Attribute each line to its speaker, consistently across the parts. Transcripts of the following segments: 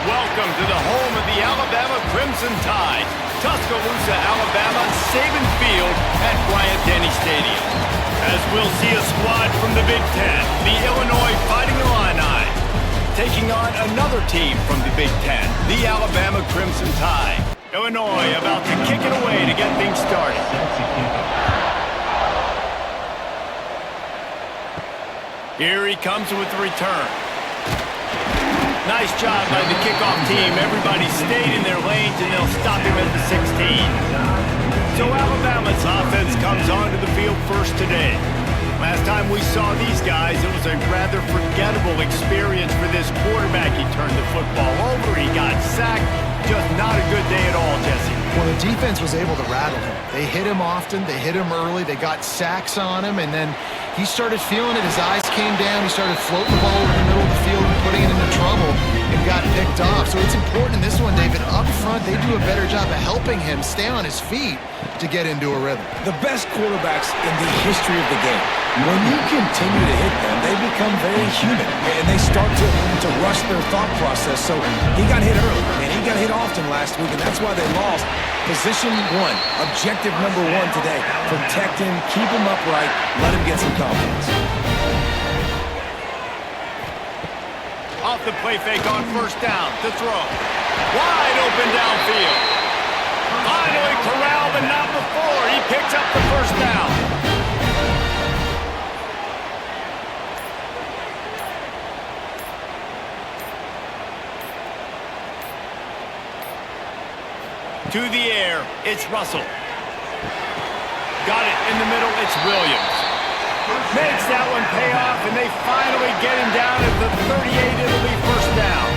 Speaker 1: Welcome to the home of the Alabama Crimson Tide, Tuscaloosa, Alabama, Saban Field at Bryant-Denny Stadium. As we'll see a squad from the Big Ten, the Illinois Fighting Illini, taking on another team from the Big Ten, the Alabama Crimson Tide. Illinois about to kick it away to get things started. Here he comes with the return. Nice job by the kickoff team. Everybody stayed in their lanes, and they'll stop him at the 16. So Alabama's offense comes onto the field first today. Last time we saw these guys, it was a rather forgettable experience for this quarterback. He turned the football over, he got sacked. Just not a good day at all, Jesse.
Speaker 2: Well, the defense was able to rattle him. They hit him often, they hit him early, they got sacks on him, and then he started feeling it. His eyes came down, he started floating the ball over the middle of the field and putting it into trouble and got picked off. So it's important in this one, David, up front, they do a better job of helping him stay on his feet to get into a rhythm.
Speaker 3: The best quarterbacks in the history of the game, when you continue to hit them, they become very human, and they start to rush their thought process. So he got hit early, and he got hit often last week, and that's why they lost. Position one, objective number one today. Protect him, keep him upright, let him get some confidence.
Speaker 1: Off the play fake on first down to throw. Wide open downfield. Finally corralled, but not before. He picks up the first down. To the air, it's Russell. Got it in the middle, it's Williams. Makes that one pay off, and they finally get him down at the 38. It'll be first down.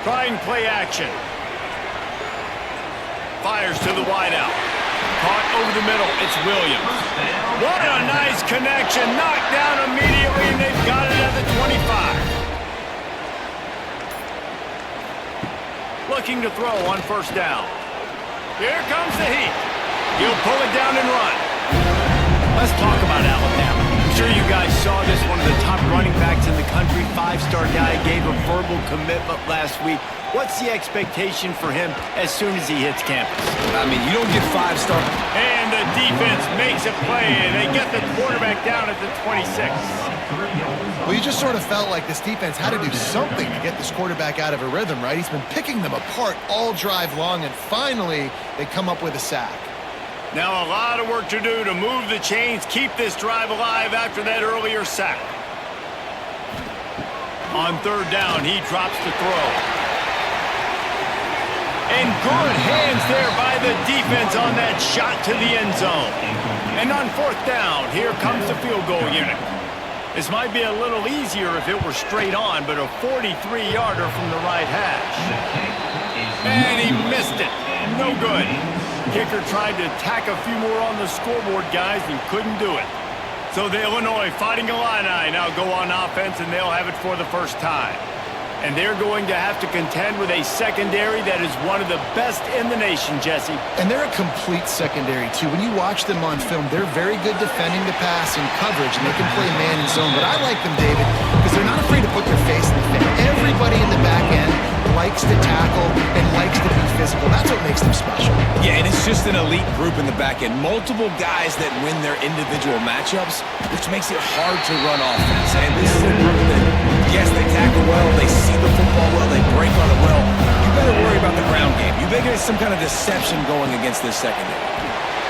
Speaker 1: Trying play action. Fires to the wideout. Caught over the middle, it's Williams. What a nice connection. Knocked down immediately, and they've got it at the 25. Looking to throw on first down. Here comes the heat. He'll pull it down and run. Let's talk about Alabama. I'm sure you guys saw this. One of the top running backs in the country, five-star guy, gave a verbal commitment last week. What's the expectation for him as soon as he hits campus?
Speaker 3: I mean, you don't get five-star.
Speaker 1: And the defense makes a play, and they get the quarterback down at the 26.
Speaker 2: Well, you just sort of felt like this defense had to do something to get this quarterback out of a rhythm, right? He's been picking them apart all drive long, and finally they come up with a sack.
Speaker 1: Now a lot of work to do to move the chains, keep this drive alive after that earlier sack. On third down, he drops the throw. And good hands there by the defense on that shot to the end zone. And on fourth down, here comes the field goal unit. This might be a little easier if it were straight on, but a 43-yarder from the right hash. And he missed it. No good. Kicker tried to tack a few more on the scoreboard, guys, and couldn't do it. So the Illinois Fighting Illini now go on offense, and they'll have it for the first time. And they're going to have to contend with a secondary that is one of the best in the nation, Jesse.
Speaker 2: And they're a complete secondary, too. When you watch them on film, they're very good defending the pass and coverage, and they can play man and zone. But I like them, David, because they're not afraid to put their face in the fit. Everybody in the back end likes to tackle and likes to be physical. That's what makes them special.
Speaker 3: Yeah, and it's just an elite group in the back end. Multiple guys that win their individual matchups, which makes it hard to run offense. And this is a group that, yes, they tackle well, they see the football well, they break on it well. You better worry about the ground game. You better get some kind of deception going against this secondary.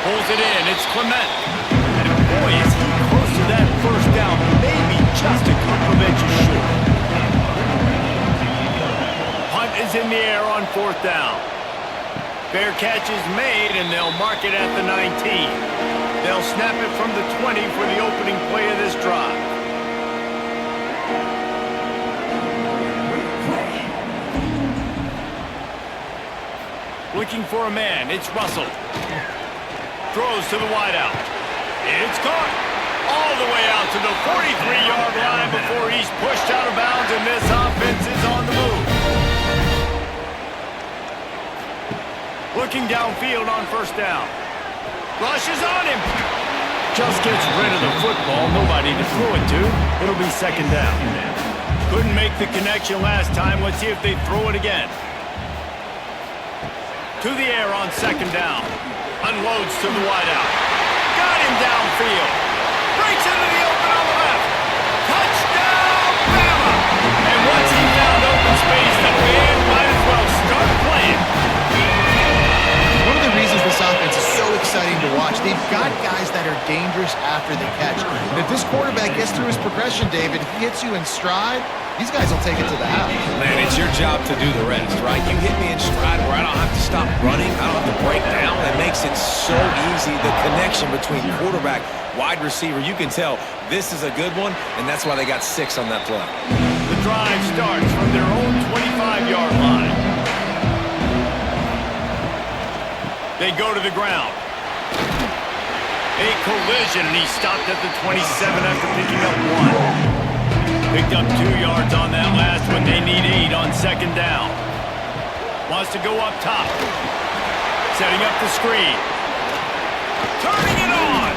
Speaker 1: Pulls it in, it's Clement. And boy, is he close to that first down. Maybe just a couple of inches short. Hunt is in the air on fourth down. Fair catch is made, and they'll mark it at the 19. They'll snap it from the 20 for the opening play of this drive. Looking for a man, it's Russell. Throws to the wideout. It's caught. All the way out to the 43-yard line before he's pushed out of bounds, and this offense is on the move. Looking downfield on first down. Rushes on him. Just gets rid of the football. Nobody to throw it to. It'll be second down. Couldn't make the connection last time. Let's see if they throw it again. To the air on second down. Unloads to the wideout. Got him downfield. Breaks into the open on the left. Touchdown, Bama! And once he found open space, the band might as well start playing.
Speaker 2: One of the reasons this offense is so exciting to watch, they've got guys that are dangerous after the catch. And if this quarterback gets through his progression, David, he hits you in stride, these guys will take it to the house.
Speaker 3: Man, it's your job to do the rest, right? You hit me in stride where I don't have to stop running. I don't have to break down. It makes it so easy. The connection between quarterback, wide receiver, you can tell this is a good one, and that's why they got 6 on that play.
Speaker 1: The drive starts from their own 25-yard line. They go to the ground. A collision, and he stopped at the 27 after picking up 1. Picked up 2 yards on that last one. They need 8 on second down. Wants to go up top. Setting up the screen. Turning it on.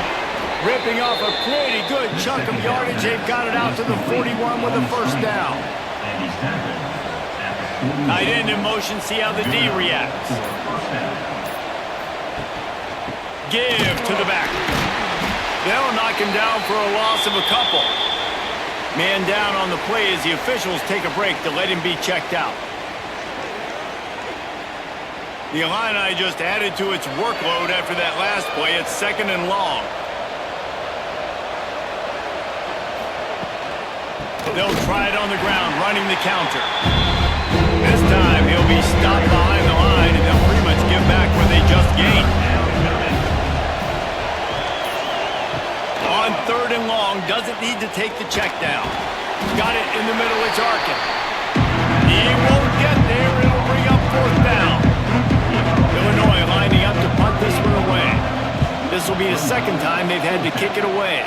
Speaker 1: Ripping off a pretty good chunk of yardage. They've got it out to the 41 with a first down. Tight end in motion. See how the D reacts. Give to the back. They'll knock him down for a loss of a couple. Man down on the play as the officials take a break to let him be checked out. The Illini just added to its workload after that last play. It's second and long. They'll try it on the ground, running the counter. This time he'll be stopped behind the line, and they'll pretty much give back where they just gained. On third and long, doesn't need to take the check down. Got it in the middle, it's Arkin. He won't get there, it'll bring up fourth down. Illinois lining up to punt this one away. This will be the second time they've had to kick it away.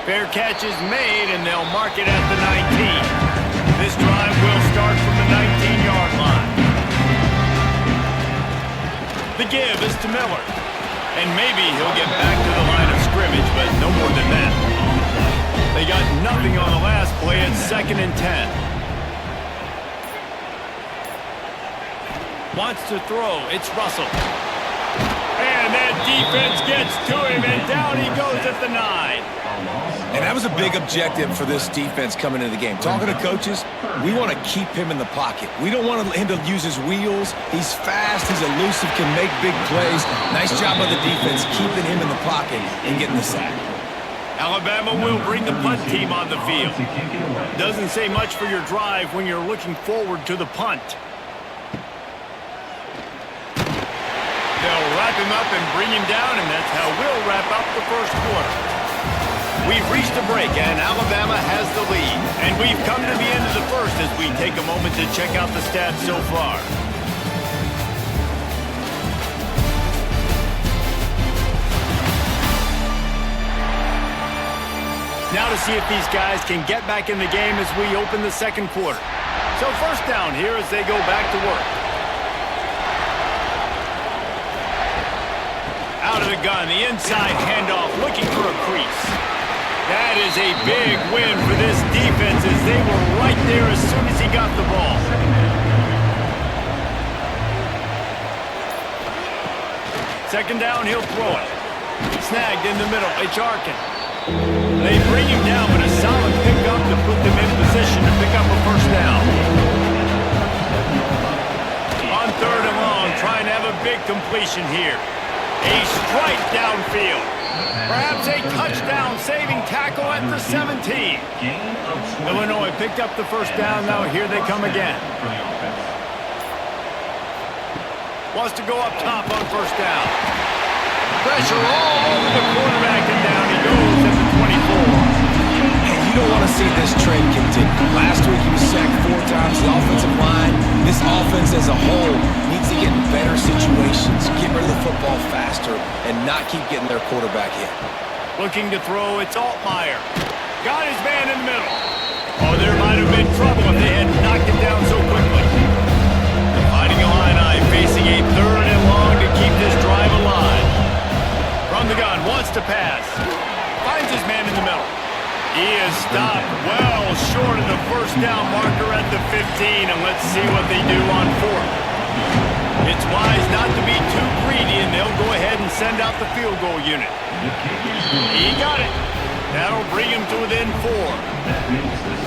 Speaker 1: Fair catch is made, and they'll mark it at the 19. This drive will start from the 19-yard line. The give is to Miller. And maybe he'll get back to the line of scrimmage, but no more than that. They got nothing on the last play. It's second and 10. Wants to throw. It's Russell. And that defense gets to him, and down he goes at the 9.
Speaker 3: And that was a big objective for this defense coming into the game. Talking to coaches, we want to keep him in the pocket. We don't want him to use his wheels. He's fast, he's elusive, can make big plays. Nice job by the defense keeping him in the pocket and getting the sack.
Speaker 1: Alabama will bring the punt team on the field. Doesn't say much for your drive when you're looking forward to the punt. They'll wrap him up and bring him down, and that's how we'll wrap up the first quarter. We've reached a break, and Alabama has the lead. And we've come to the end of the first as we take a moment to check out the stats so far. Now to see if these guys can get back in the game as we open the second quarter. So first down here as they go back to work. Out of the gun, the inside handoff, looking for a crease. That is a big win for this defense as they were right there as soon as he got the ball. Second down, he'll throw it. Snagged in the middle, it's Arkin. They bring him down, but a solid pickup to put them in position to pick up a first down. On third and long, trying to have a big completion here. A strike downfield. Perhaps a touchdown-saving tackle at the 17. Illinois picked up the first down. Now here they come again. Wants to go up top on first down. Pressure all over the quarterback, and down he goes at the 24.
Speaker 3: And you don't want to see this trend continue. Last week he was sacked 4 times. The offensive line, this offense as a whole, needs to get in better situations, get rid of the football faster, and not keep getting their quarterback hit.
Speaker 1: Looking to throw, it's Altmaier. Got his man in the middle. Oh, there might have been trouble if they had knocked him down so quickly. The Fighting Illini facing a third and long to keep this drive alive. From the gun, wants to pass. Finds his man in the middle. He is stopped well short of the the first down marker at the 15, and let's see what they do on fourth. It's wise not to be too greedy, and they'll go ahead and send out the field goal unit. He got it. That'll bring him to within 4.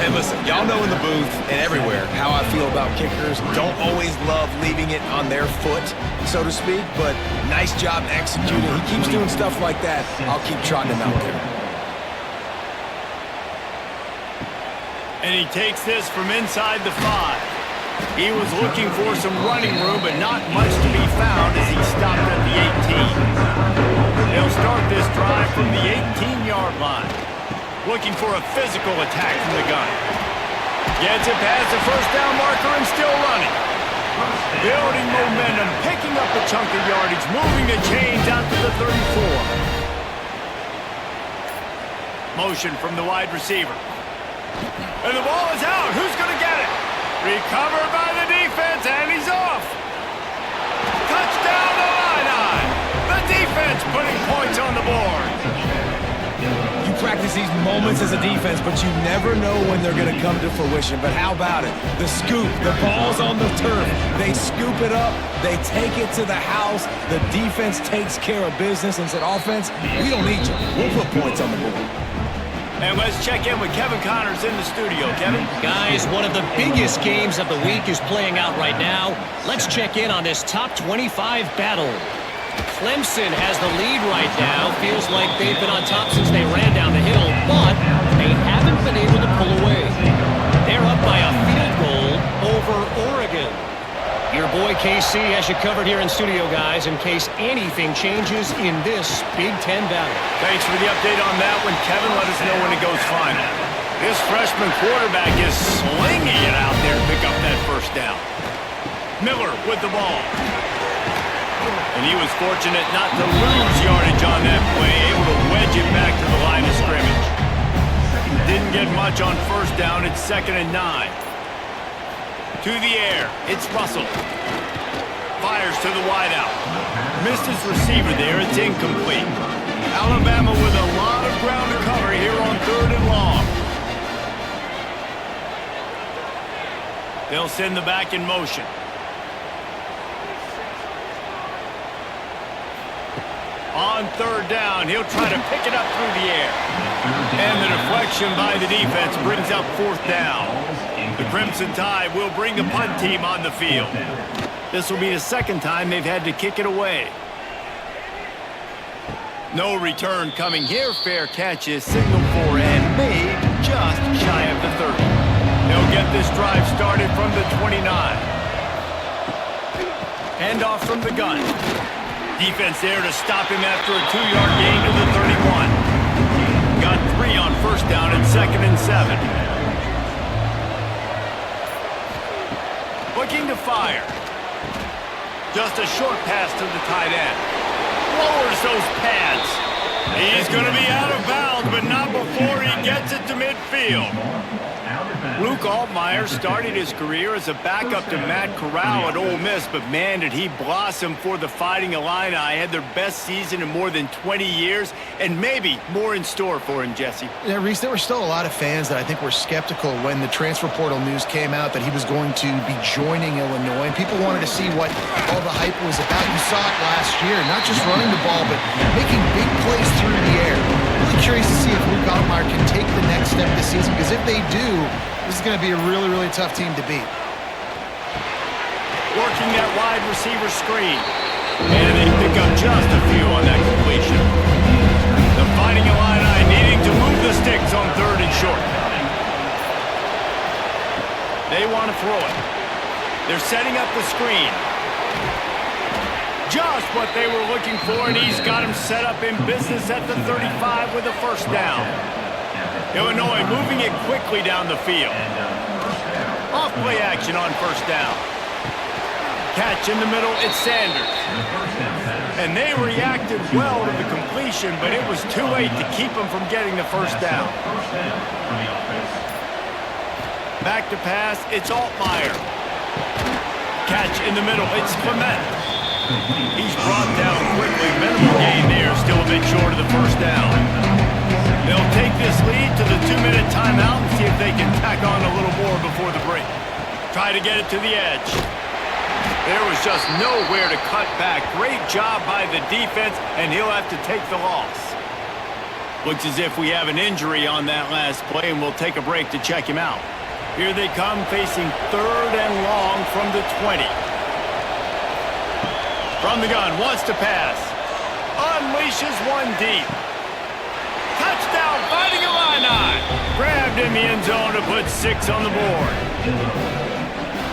Speaker 3: Hey, listen, y'all know in the booth and everywhere how I feel about kickers. Don't always love leaving it on their foot, so to speak, but nice job executing. He keeps doing stuff like that. I'll keep trotting him out there.
Speaker 1: And he takes this from inside the 5. He was looking for some running room, but not much to be found as he stopped at the 18. They'll start this drive from the 18-yard line. Looking for a physical attack from the gun. Gets it past the first down marker and still running. Building momentum, picking up a chunk of yardage, moving the chains out to the 34. Motion from the wide receiver. And the ball is out. Who's going to get it? Recovered by the defense, and he's off. Touchdown, Illini. The defense putting points on the board.
Speaker 3: You practice these moments as a defense, but you never know when they're going to come to fruition. But how about it? The scoop, the ball's on the turf. They scoop it up. They take it to the house. The defense takes care of business and said, offense, we don't need you. We'll put points on the board.
Speaker 1: And let's check in with Kevin Connors in the studio. Kevin?
Speaker 4: Guys, one of the biggest games of the week is playing out right now. Let's check in on this top 25 battle. Clemson has the lead right now. Feels like they've been on top since they ran down the hill, but they haven't been able to pull away. They're up by a field goal over Oregon. Your boy KC has you covered here in studio, guys, in case anything changes in this Big Ten battle.
Speaker 1: Thanks for the update on that one, Kevin. Let us know when it goes final. This freshman quarterback is slinging it out there to pick up that first down. Miller with the ball. And he was fortunate not to lose yardage on that play, able to wedge it back to the line of scrimmage. Didn't get much on first down. It's 2nd and 9. To the air, it's Russell. Fires to the wideout. Missed his receiver there, it's incomplete. Alabama with a lot of ground to cover here on 3rd and long. They'll send the back in motion. On 3rd down, he'll try to pick it up through the air. And the deflection by the defense brings up 4th down. The Crimson Tide will bring the punt team on the field. This will be the 2nd time they've had to kick it away. No return coming here. Fair catch is signaled for and made just shy of the 30. They'll get this drive started from the 29. Handoff from the gun. Defense there to stop him after a 2-yard gain to the 31. Got 3 on first down and 2nd and 7. Looking to fire. Just a short pass to the tight end. Lowers those pads. He's going to be out of bounds, but not before he gets it to midfield. Luke Altmaier started his career as a backup to Matt Corral at Ole Miss, but man, did he blossom for the Fighting Illini. Had their best season in more than 20 years, and maybe more in store for him, Jesse.
Speaker 2: Yeah, Reese, there were still a lot of fans that I think were skeptical when the transfer portal news came out that he was going to be joining Illinois, and people wanted to see what all the hype was about. You saw it last year, not just running the ball, but making big plays through the air. Really curious to see if Luke Altmaier can take the next step this season, because if they do, this is going to be a really, really tough team to beat.
Speaker 1: Working that wide receiver screen. And they pick up just a few on that completion. The Fighting Illini needing to move the sticks on 3rd and short. They want to throw it. They're setting up the screen. Just what they were looking for, and he's got him set up in business at the 35 with a first down. Illinois moving it quickly down the field. Off play action on first down. Catch in the middle, it's Sanders. And they reacted well to the completion, but it was too late to keep them from getting the first down. Back to pass, it's Altmaier. Catch in the middle, it's Clement. He's brought down quickly. Minimal gain there, still a bit short of the first down. They'll take this lead to the 2-minute timeout and see if they can tack on a little more before the break. Try to get it to the edge. There was just nowhere to cut back. Great job by the defense, and he'll have to take the loss. Looks as if we have an injury on that last play, and we'll take a break to check him out. Here they come, facing 3rd and long from the 20. From the gun, wants to pass. Unleashes one deep. Touchdown, fighting Illini. Grabbed in the end zone to put 6 on the board.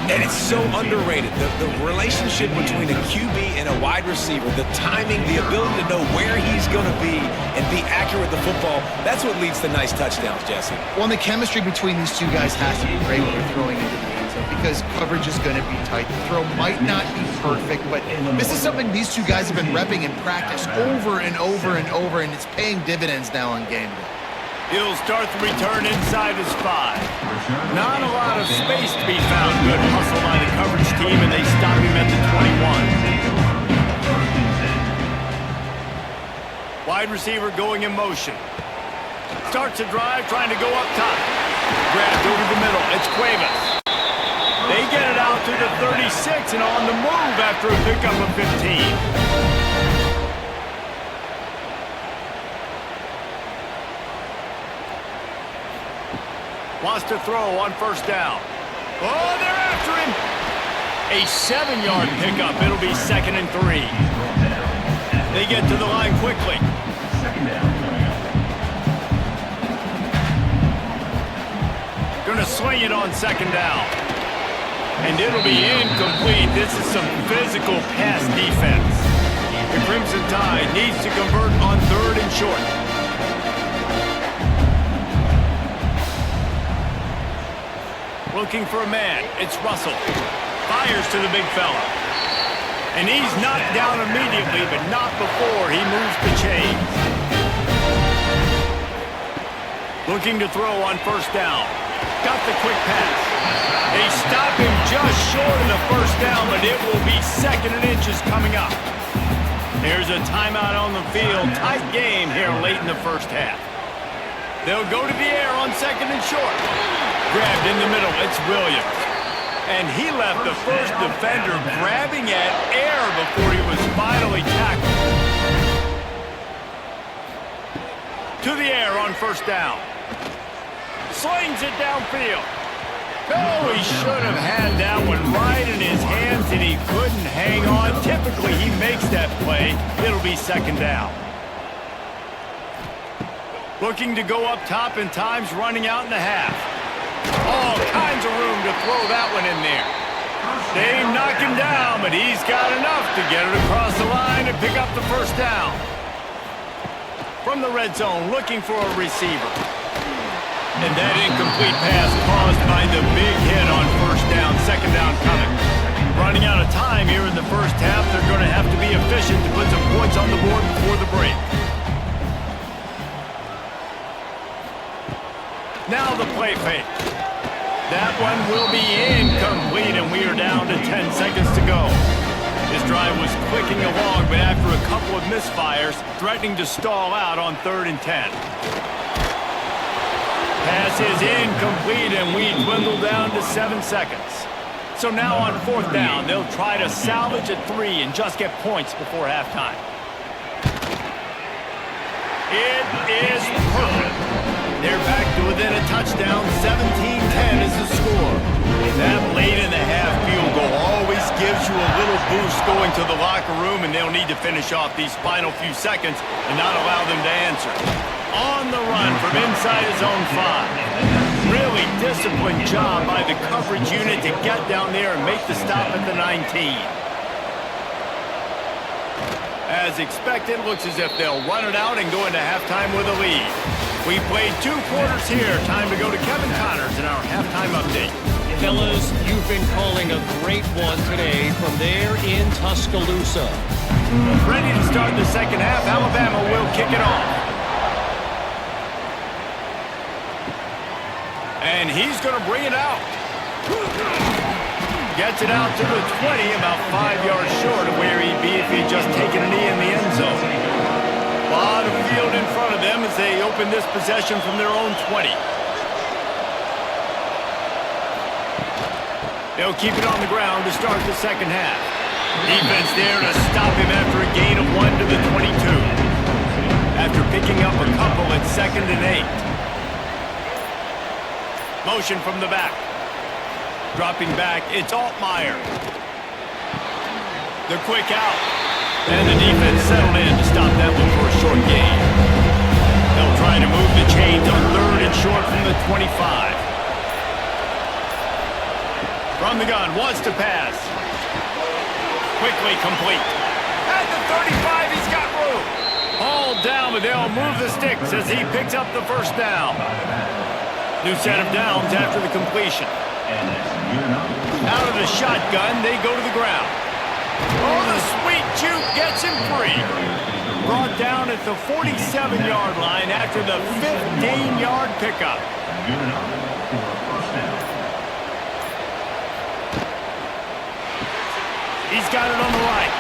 Speaker 3: And it's so underrated. The relationship between a QB and a wide receiver, the timing, the ability to know where he's going to be and be accurate with the football, that's what leads to nice touchdowns, Jesse.
Speaker 2: Well, and the chemistry between these two guys has to be great when you're throwing into the end zone because coverage is going to be tight. The throw might not be perfect, but this is something these two guys have been repping in practice over and over and over, and it's paying dividends now on game day.
Speaker 1: He'll start the return inside his 5. Not a lot of space to be found. Good hustle by the coverage team, and they stop him at the 21. Wide receiver going in motion. Starts a drive, trying to go up top. Grabbed over the middle. It's Cuevas. They get it out to the 36 and on the move after a pickup of 15. Wants to throw on 1st down. Oh, they're after him. A 7-yard pickup. It'll be 2nd and 3. They get to the line quickly. Gonna swing it on 2nd down. And it'll be incomplete. This is some physical pass defense. The Crimson Tide needs to convert on 3rd and short. Looking for a man. It's Russell. Fires to the big fella. And he's knocked down immediately, but not before he moves the chains. Looking to throw on 1st down. Got the quick pass. They stop him just short of the 1st down, but it will be 2nd and inches coming up. There's a timeout on the field. Tight game here late in the 1st half. They'll go to the air on 2nd and short. Grabbed in the middle, it's Williams. And he left the first defender grabbing at air before he was finally tackled. To the air on 1st down. Slings it downfield. Oh, he should have had that one right in his hands and he couldn't hang on. Typically, he makes that play. It'll be 2nd down. Looking to go up top and time's running out in the half. All kinds of room to throw that one in there. They knock him down, but he's got enough to get it across the line and pick up the 1st down. From the red zone, looking for a receiver. And that incomplete pass caused by the big hit on 1st down, 2nd down coming. Running out of time here in the 1st half, they're going to have to be efficient to put some points on the board before the break. Now the play fake. That one will be incomplete, and we are down to 10 seconds to go. This drive was clicking along, but after a couple of misfires, threatening to stall out on 3rd and 10. Pass is incomplete, and we dwindle down to 7 seconds. So now on 4th down, they'll try to salvage at 3 and just get points before halftime. It is perfect. They're back to within a touchdown. 17-10 is the score. That late in the half field goal always gives you a little boost going to the locker room, and they'll need to finish off these final few seconds and not allow them to answer. On the run from inside his own 5. Really disciplined job by the coverage unit to get down there and make the stop at the 19. As expected, looks as if they'll run it out and go into halftime with a lead. We played 2 quarters here. Time to go to Kevin Connors in our halftime update.
Speaker 4: Fellas, you've been calling a great one today from there in Tuscaloosa.
Speaker 1: Ready to start the 2nd half. Alabama will kick it off. And he's going to bring it out. Gets it out to the 20, about 5 yards short of where he'd be if he'd just taken a knee in the end zone. A lot of field in front of them as they open this possession from their own 20. They'll keep it on the ground to start the second half. Defense there to stop him after a gain of 1 to the 22. After picking up a couple at 2nd and 8. Motion from the back. Dropping back, it's Altmaier. The quick out. And the defense settled in to stop that one for a short gain. They'll try to move the chains on 3rd and short from the 25. From the gun, wants to pass. Quickly complete. At the 35, he's got room. All down, but they'll move the sticks as he picks up the first down. New set of downs after the completion. Out of the shotgun, they go to the ground. Oh, the sweet juke gets him free. Brought down at the 47-yard line after the 15-yard pickup. He's got it on the right.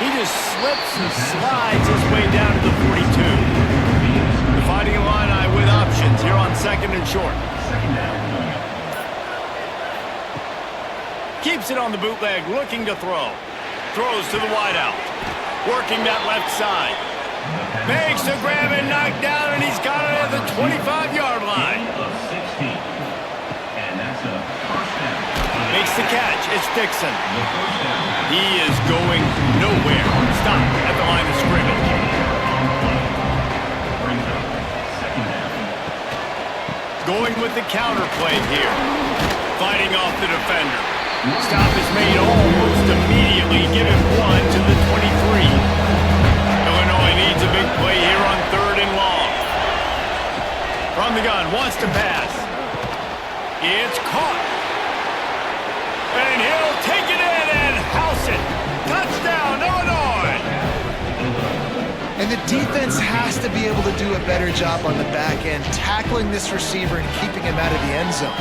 Speaker 1: He just slips and slides his way down to the 42. The Fighting Illini with options here on 2nd and short. Keeps it on the bootleg, looking to throw. Throws to the wideout. Working that left side. Makes the grab and knock down, and he's got it at the 25-yard line. Makes the catch. It's Dixon. He is going nowhere. Stop at the line of scrimmage. Going with the counter play here. Fighting off the defender. Stop is made almost immediately. Give him 1 to the 23. Illinois needs a big play here on 3rd and long. From the gun, wants to pass. It's caught. And he'll take it in and house it. Touchdown, Illinois!
Speaker 2: And the defense has to be able to do a better job on the back end, tackling this receiver and keeping him out of the end zone.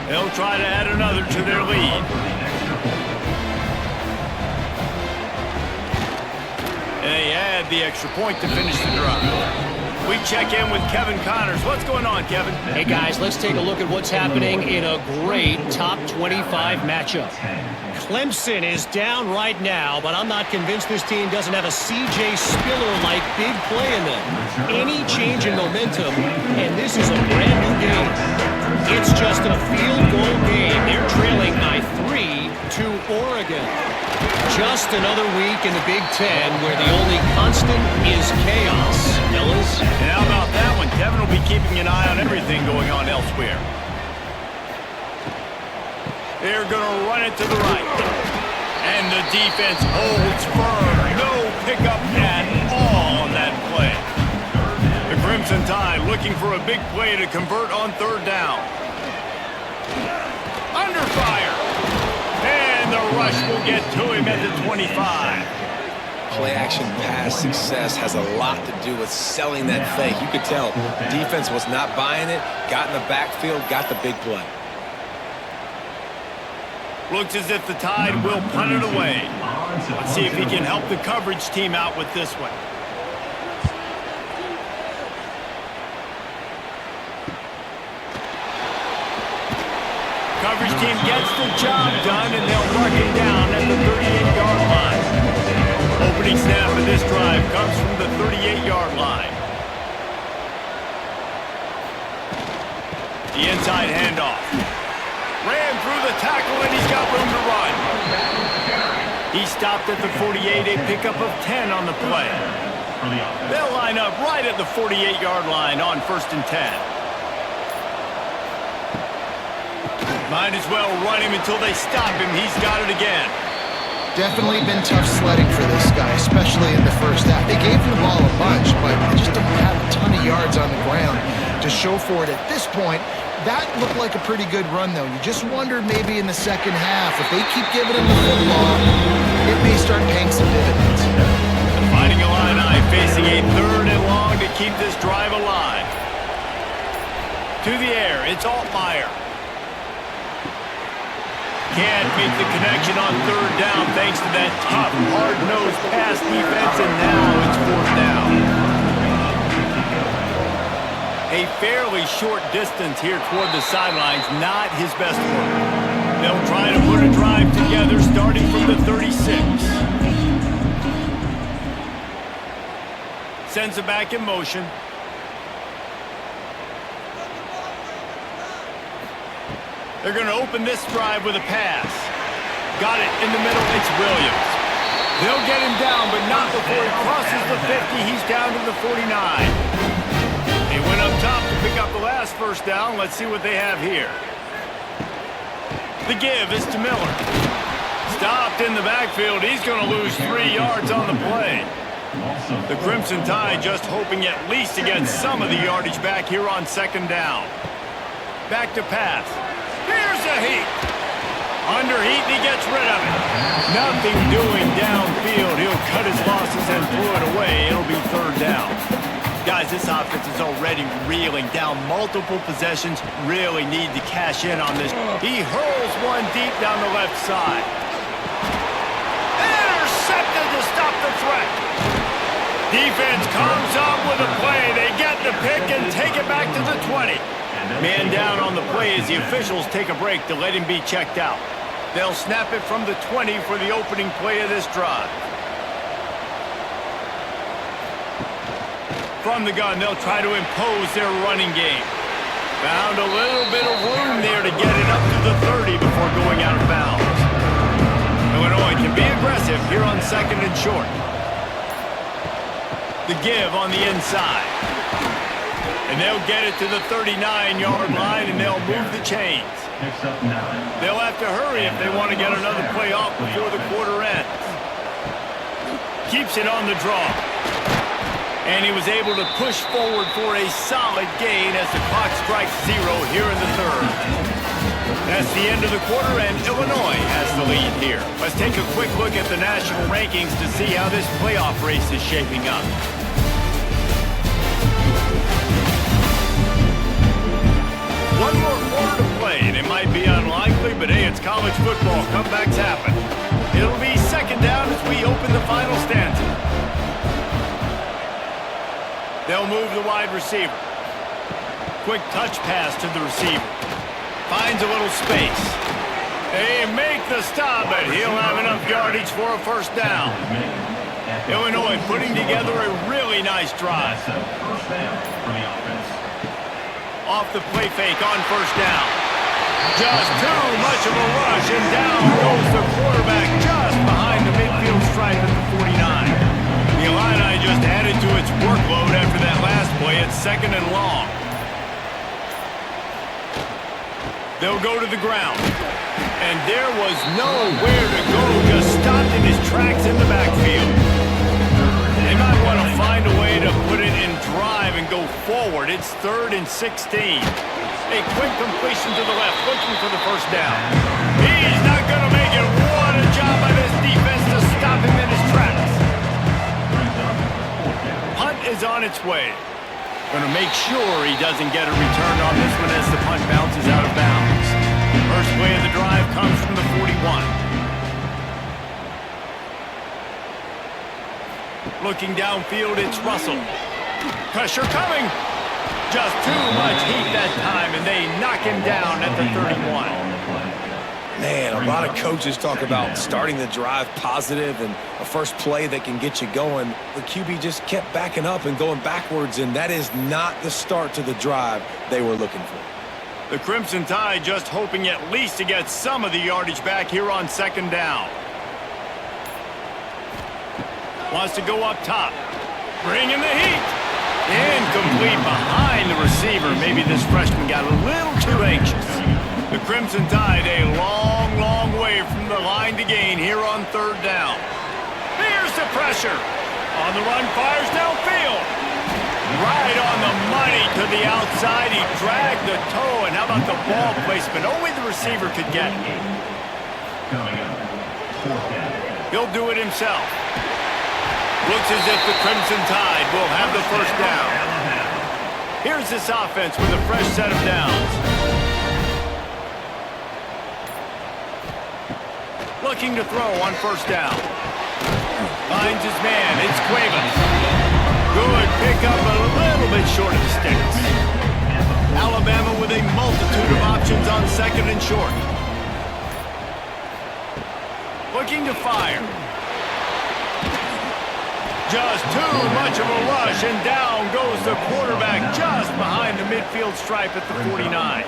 Speaker 1: They'll try to add another to their lead. And they add the extra point to finish the drive. We check in with Kevin Connors. What's going on, Kevin?
Speaker 4: Hey, guys, let's take a look at what's happening in a great top 25 matchup. Clemson is down right now, but I'm not convinced this team doesn't have a C.J. Spiller-like big play in them. Any change in momentum, and this is a brand-new game. It's just a field goal game. They're trailing by 3 to Oregon. Just another week in the Big Ten where the only constant is chaos. Fellas?
Speaker 1: And how about that one? Kevin will be keeping an eye on everything going on elsewhere. They're going to run it to the right. And the defense holds firm. No pickup at all on that play. The Crimson Tide looking for a big play to convert on 3rd down. Under fire. And the rush will get to him at the 25.
Speaker 3: Play-action pass success has a lot to do with selling that fake. You could tell defense was not buying it, got in the backfield, got the big play.
Speaker 1: Looks as if the Tide will punt it away. Let's see if he can help the coverage team out with this one. Coverage team gets the job done, and they'll mark it down at the 38-yard line. Opening snap of this drive comes from the 38-yard line. The inside handoff. Ran through the tackle, and he's got room to run. He stopped at the 48, a pickup of 10 on the play. They'll line up right at the 48-yard line on 1st and 10. Might as well run him until they stop him. He's got it again.
Speaker 2: Definitely been tough sledding for this guy, especially in the first half. They gave him the ball a bunch, but they just don't have a ton of yards on the ground to show for it at this point. That looked like a pretty good run, though. You just wondered maybe in the second half, if they keep giving him the football, it may start paying some dividends.
Speaker 1: The Fighting Illini facing a 3rd and long to keep this drive alive. To the air, it's Altmaier. can't make the connection on third down thanks to that tough, hard-nosed pass defense, and now it's fourth down. A fairly short distance here toward the sidelines, not his best work. They'll try to put a drive together starting from the 36. Sends it back in motion. They're going to open this drive with a pass. Got it in the middle. It's Williams. They'll get him down, but not before he crosses the 50. He's down to the 49. He went up top to pick up the last first down. Let's see what they have here. The give is to Miller. Stopped in the backfield. He's going to lose 3 yards on the play. The Crimson Tide just hoping at least to get some of the yardage back here on second down. Back to pass. Here's a heat. Under heat, and he gets rid of it. Nothing doing downfield. He'll cut his losses and throw it away. It'll be third down. Guys, this offense is already reeling down multiple possessions. Really need to cash in on this. He hurls one deep down the left side. Intercepted to stop the threat. Defense comes up with a play. They get the pick and take it back to the 20. Man down on the play as the officials take a break to let him be checked out. They'll snap it from the 20 for the opening play of this drive. From the gun, they'll try to impose their running game. Found a little bit of room there to get it up to the 30 before going out of bounds. Illinois can be aggressive here on second and short. The give on the inside. And they'll get it to the 39-yard line, and they'll move the chains. They'll have to hurry if they want to get another play off before the quarter ends. Keeps it on the draw. And he was able to push forward for a solid gain as the clock strikes 0 here in the third. That's the end of the quarter, and Illinois has the lead here. Let's take a quick look at the national rankings to see how this playoff race is shaping up. One more quarter to play, and it might be unlikely, but hey, it's college football. Comebacks happen. It'll be second down as we open the final stanza. They'll move the wide receiver. Quick touch pass to the receiver. Finds a little space. They make the stop, but he'll have enough yardage for a first down. Illinois putting together a really nice drive. Off the play fake on first down. Just too much of a rush, and down goes the quarterback just behind the midfield stripe at the 49. The Illini just added to its workload after that last play. It's second and long. They'll go to the ground. And there was nowhere to go, just stopped in his tracks in the backfield. They might want to find a way to put it in drive and go forward. It's 3rd and 16. A quick completion to the left, looking for the first down. He's not going to make it. What a job by this defense to stop him in his tracks. Punt is on its way. Going to make sure he doesn't get a return on this one as the punt bounces out of bounds. First play of the drive comes from the 41. Looking downfield, it's Russell. Pressure coming. Just too much heat that time, and they knock him down at the 31.
Speaker 3: Man, a lot of coaches talk about starting the drive positive and a first play that can get you going. The QB just kept backing up and going backwards, and that is not the start to the drive they were looking for.
Speaker 1: The Crimson Tide just hoping at least to get some of the yardage back here on second down. Wants to go up top. Bringing the heat. Incomplete behind the receiver. Maybe this freshman got a little too anxious. The Crimson Tide a long, long way from the line to gain here on third down. Here's the pressure. On the run, fires downfield. Right on the money to the outside. He dragged the toe, and how about the ball placement? Only the receiver could get it. He'll do it himself. Looks as if the Crimson Tide will have the first down. Here's this offense with a fresh set of downs. Looking to throw on first down. Finds his man. It's Cuevas. Good pickup, but a little bit short of the sticks. Alabama with a multitude of options on second and short. Looking to fire. Just too much of a rush, and down goes the quarterback just behind the midfield stripe at the 49.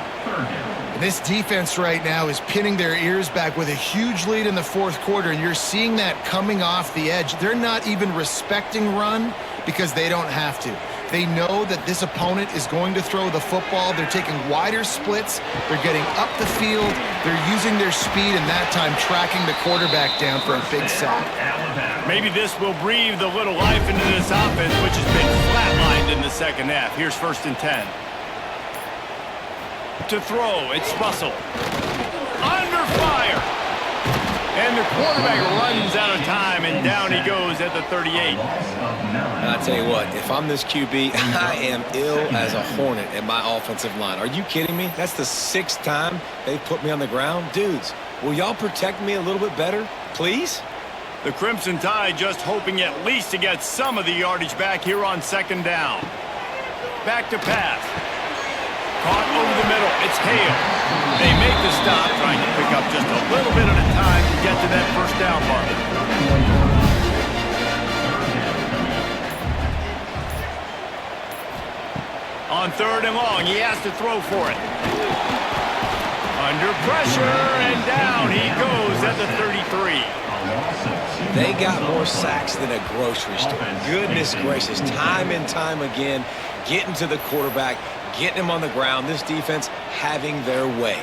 Speaker 2: This defense right now is pinning their ears back with a huge lead in the fourth quarter, and you're seeing that coming off the edge. They're not even respecting run because they don't have to. They know that this opponent is going to throw the football. They're taking wider splits. They're getting up the field. They're using their speed, and that time tracking the quarterback down for a big sack.
Speaker 1: Maybe this will breathe a little life into this offense, which has been flatlined in the second half. Here's 1st and 10. To throw, it's Russell. Under fire! And the quarterback runs out of time, and down he goes at the 38.
Speaker 3: I'll tell you what, if I'm this QB, I am ill as a hornet at my offensive line. Are you kidding me? That's the 6th time they've put me on the ground. Dudes, will y'all protect me a little bit better, please?
Speaker 1: The Crimson Tide just hoping at least to get some of the yardage back here on 2nd down. Back to pass. Caught over the middle. It's Hale. They make the stop, trying to pick up just a little bit at a time to get to that 1st down mark. On 3rd and long, he has to throw for it. Under pressure, and down he goes at the 33.
Speaker 3: They got more sacks than a grocery store. Goodness gracious, time and time again, getting to the quarterback, getting him on the ground. This defense having their way.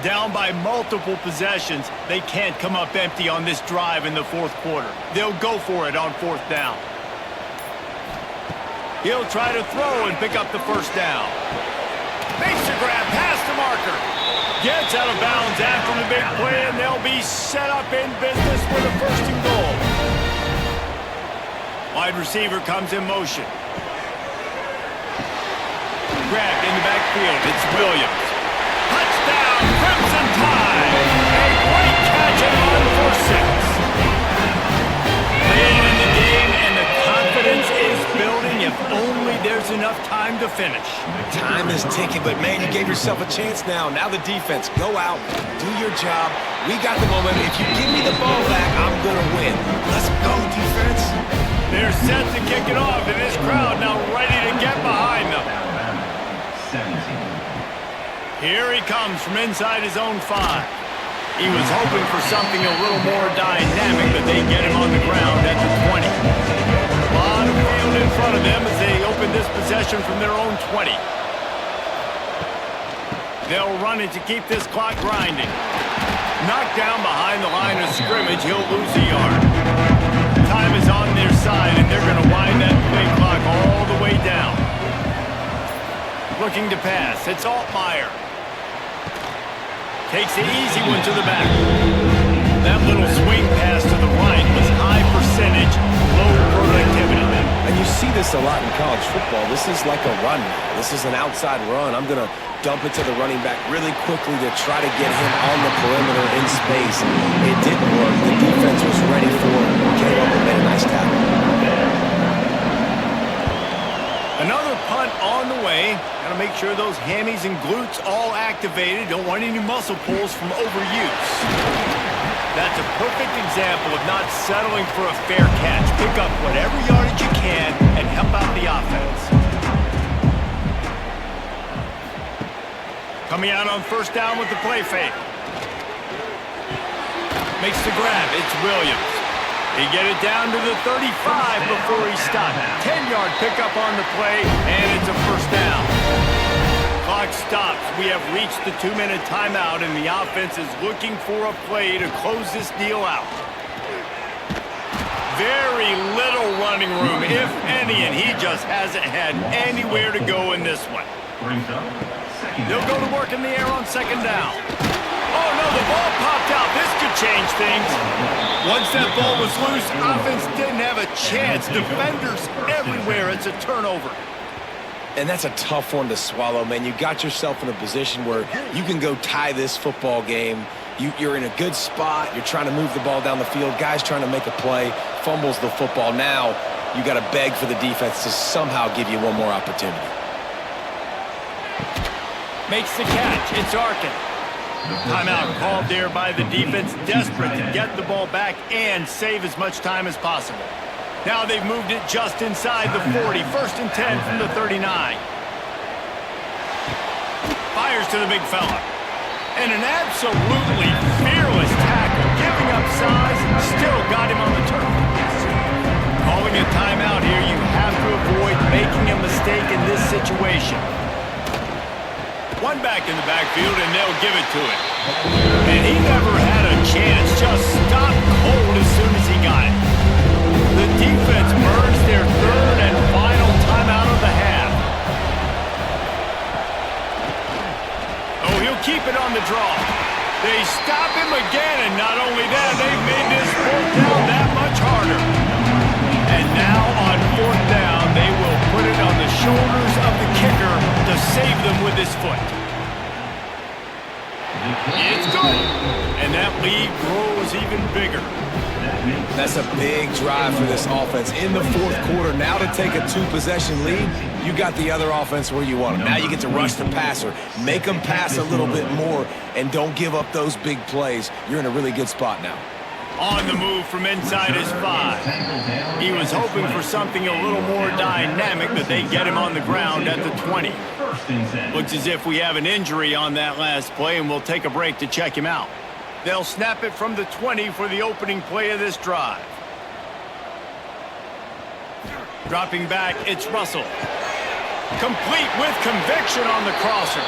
Speaker 1: Down by multiple possessions, they can't come up empty on this drive in the 4th quarter. They'll go for it on 4th down. He'll try to throw and pick up the 1st down. Makes the grab past the marker. Gets out of bounds after the big play, and they'll be set up in business for the 1st and goal. Wide receiver comes in motion. Grabbed in the backfield. It's Williams. Touchdown, Crimson Tide. A great catch and run for 6. Late in the game, and the confidence is building if only there's enough time to finish.
Speaker 3: Time is ticking, but man, you gave yourself a chance now. Now the defense, go out, do your job. We got the momentum. If you give me the ball back, I'm going to win. Let's go, defense.
Speaker 1: They're set to kick it off, and this crowd now ready to get behind them. Here he comes from inside his own 5. He was hoping for something a little more dynamic, but they get him on the ground at the 20. A lot of field in front of them as they open this possession from their own 20. They'll run it to keep this clock grinding. Knocked down behind the line of scrimmage, he'll lose a yard. Time is on their side, and they're going to wind that play clock all the way down. Looking to pass, it's Altmaier. Takes the easy one to the back. That little swing pass to the right was high percentage, low productivity.
Speaker 3: And you see this a lot in college football. This is like a run. This is an outside run. I'm going to dump it to the running back really quickly to try to get him on the perimeter in space. It didn't work. The defense was ready for it. Came up and made a nice tackle.
Speaker 1: Another punt on the way. Got to make sure those hammies and glutes all activated. Don't want any muscle pulls from overuse. That's a perfect example of not settling for a fair catch. Pick up whatever yardage you can and help out the offense. Coming out on 1st down with the play fake. Makes the grab. It's Williams. He get it down to the 35 before he stopped. 10-yard pickup on the play, and it's a 1st down. Clock stops. We have reached the 2-minute timeout, and the offense is looking for a play to close this deal out. Very little running room, if any, and he just hasn't had anywhere to go in this one. They'll go to work in the air on 2nd down. Oh, no, the ball popped out. This could change things. Once that ball was loose, offense didn't have a chance. Defenders everywhere. It's a turnover.
Speaker 3: And that's a tough one to swallow, man. You got yourself in a position where you can go tie this football game. You're in a good spot. You're trying to move the ball down the field. Guys trying to make a play, fumbles the football. Now you got to beg for the defense to somehow give you one more opportunity.
Speaker 1: Makes the catch. It's Arkin. Timeout called there by the defense, desperate to get the ball back and save as much time as possible. Now they've moved it just inside the 40. 1st and 10 from the 39. Fires to the big fella. And an absolutely fearless tackle, giving up size and still got him on the turf. Calling a timeout here, you have to avoid making a mistake in this situation. One back in the backfield, and they'll give it to him. And he never had a chance, just stopped cold as soon as he got it. The defense burns their 3rd and final timeout of the half. Oh, he'll keep it on the draw. They stop him again, and not only that, they've made this 4th down that much harder. And now on 4th down, they will put it on the shoulders of the kicker to save them with his foot. It's good. And that lead grows even bigger.
Speaker 3: That's a big drive for this offense in the 4th quarter. Now to take a 2-possession lead, you got the other offense where you want them. Now you get to rush the passer, make them pass a little bit more, and don't give up those big plays. You're in a really good spot now.
Speaker 1: On the move from inside his 5. He was hoping for something a little more dynamic, but they get him on the ground at the 20. Looks as if we have an injury on that last play, and we'll take a break to check him out. They'll snap it from the 20 for the opening play of this drive. Dropping back, it's Russell. Complete with conviction on the crosser.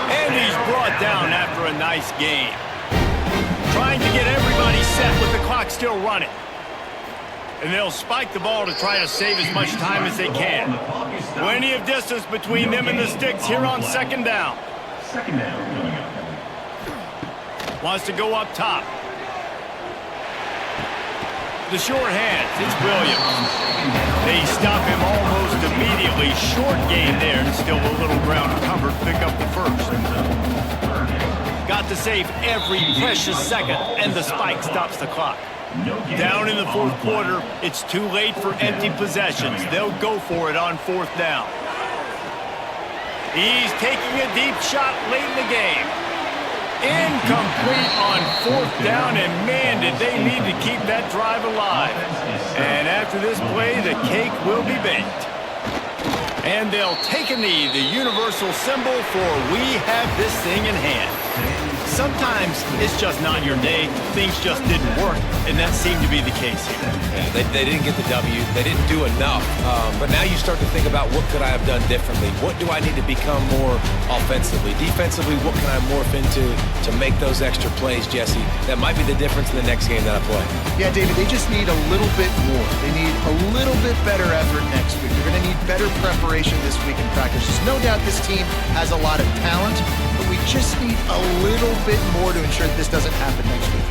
Speaker 1: And he's brought down after a nice game. Trying to get everybody set with the clock still running. And they'll spike the ball to try to save as much time as they can. Plenty of distance between them and the sticks here on 2nd down. Wants to go up top. The short hands, it's Williams. They stop him almost immediately. Short gain there, and still a little ground covered. Pick up the 1st. Got to save every precious second, and the spike stops the clock. Down in the 4th quarter, it's too late for empty possessions. They'll go for it on 4th down. He's taking a deep shot late in the game. Incomplete on 4th down, and man, did they need to keep that drive alive. And after this play, the cake will be baked. And they'll take a knee, the universal symbol for we have this thing in hand. Sometimes it's just not your day. Things just didn't work, and that seemed to be the case here.
Speaker 3: Yeah, they didn't get the W. They didn't do enough. But now you start to think about what could I have done differently? What do I need to become more offensively? Defensively, what can I morph into to make those extra plays, Jesse? That might be the difference in the next game that I play.
Speaker 2: Yeah, David, they just need a little bit more. They need a little bit better effort next week. They're going to need better preparation this week in practice. There's no doubt this team has a lot of talent, but we just need a little bit more to ensure that this doesn't happen next week.